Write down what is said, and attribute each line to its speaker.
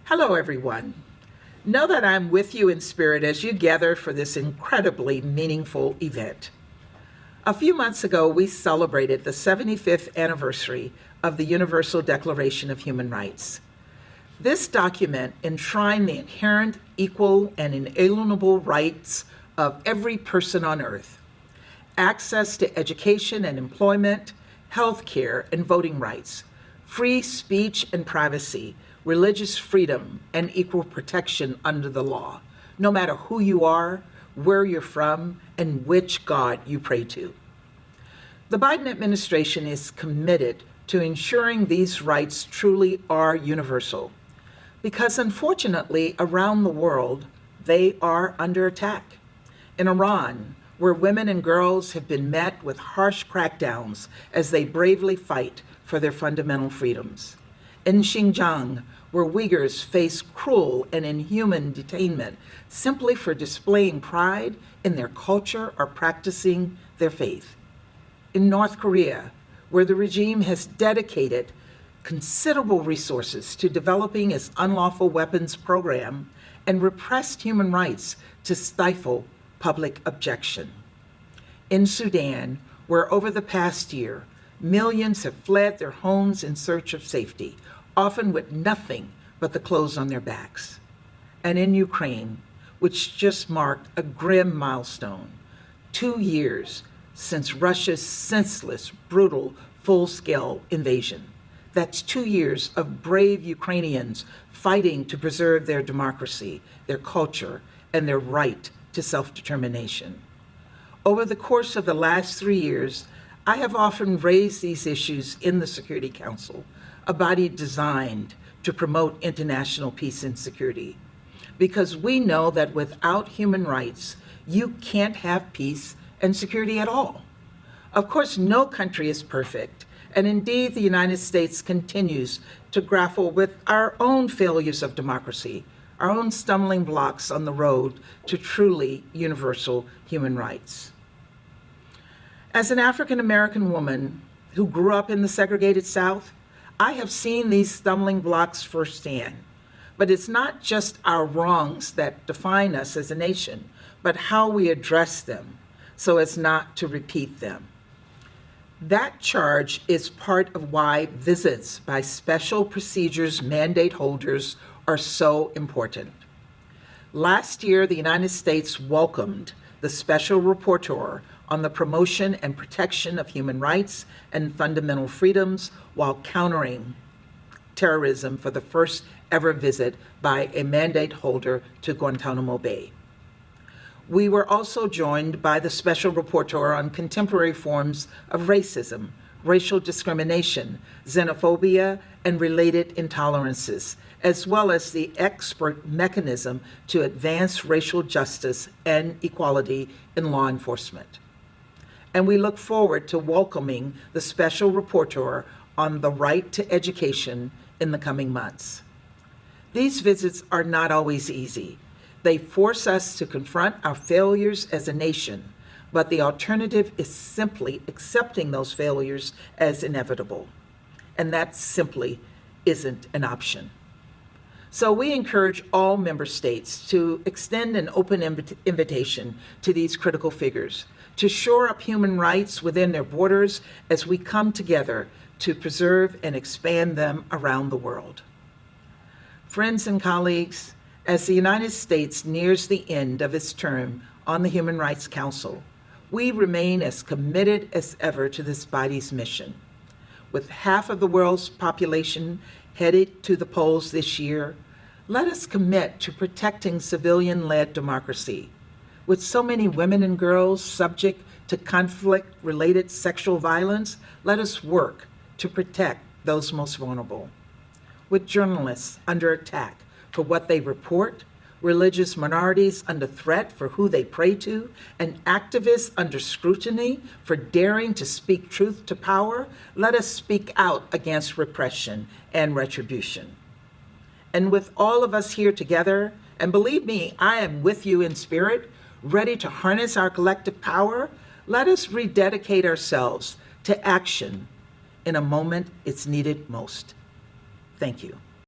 Speaker 1: Hello, everyone. Know that I'm with you in spirit as you gather for this incredibly meaningful event. A few months ago, we celebrated the 75th anniversary of the Universal Declaration of Human Rights. This document enshrined the inherent, equal, and inalienable rights of every person on earth: access to education and employment, health care and voting rights, free speech and privacy, religious freedom, and equal protection under the law, no matter who you are, where you're from, and which God you pray to. The Biden administration is committed to ensuring these rights truly are universal, because unfortunately, around the world, they are under attack. In Iran, where women and girls have been met with harsh crackdowns as they bravely fight for their fundamental freedoms. In Xinjiang, where Uyghurs face cruel and inhuman detainment simply for displaying pride in their culture or practicing their faith. In North Korea, where the regime has dedicated considerable resources to developing its unlawful weapons program and repressed human rights to stifle public objection. In Sudan, where over the past year, millions have fled their homes in search of safety, often with nothing but the clothes on their backs. And in Ukraine, which just marked a grim milestone, 2 years since Russia's senseless, brutal, full-scale invasion. That's 2 years of brave Ukrainians fighting to preserve their democracy, their culture, and their right to self-determination. Over the course of the last 3 years, I have often raised these issues in the Security Council, a body designed to promote international peace and security, because we know that without human rights, you can't have peace and security at all. Of course, no country is perfect, and indeed the United States continues to grapple with our own failures of democracy, our own stumbling blocks on the road to truly universal human rights. As an African American woman who grew up in the segregated South, I have seen these stumbling blocks firsthand. But it's not just our wrongs that define us as a nation, but how we address them so as not to repeat them. That charge is part of why visits by special procedures mandate holders are so important. Last year, the United States welcomed the Special Rapporteur on the promotion and protection of human rights and fundamental freedoms while countering terrorism for the first ever visit by a mandate holder to Guantanamo Bay. We were also joined by the Special Rapporteur on contemporary forms of racism, racial discrimination, xenophobia, and related intolerances, as well as the expert mechanism to advance racial justice and equality in law enforcement. And we look forward to welcoming the Special Rapporteur on the right to education in the coming months. These visits are not always easy. They force us to confront our failures as a nation, but the alternative is simply accepting those failures as inevitable. And that simply isn't an option. So we encourage all member states to extend an open invitation to these critical figures, to shore up human rights within their borders as we come together to preserve and expand them around the world. Friends and colleagues, as the United States nears the end of its term on the Human Rights Council, we remain as committed as ever to this body's mission. With half of the world's population headed to the polls this year, let us commit to protecting civilian-led democracy. With so many women and girls subject to conflict-related sexual violence, let us work to protect those most vulnerable. With journalists under attack for what they report, religious minorities under threat for who they pray to, and activists under scrutiny for daring to speak truth to power, let us speak out against repression and retribution. And with all of us here together, and believe me, I am with you in spirit, ready to harness our collective power, let us rededicate ourselves to action in a moment it's needed most. Thank you.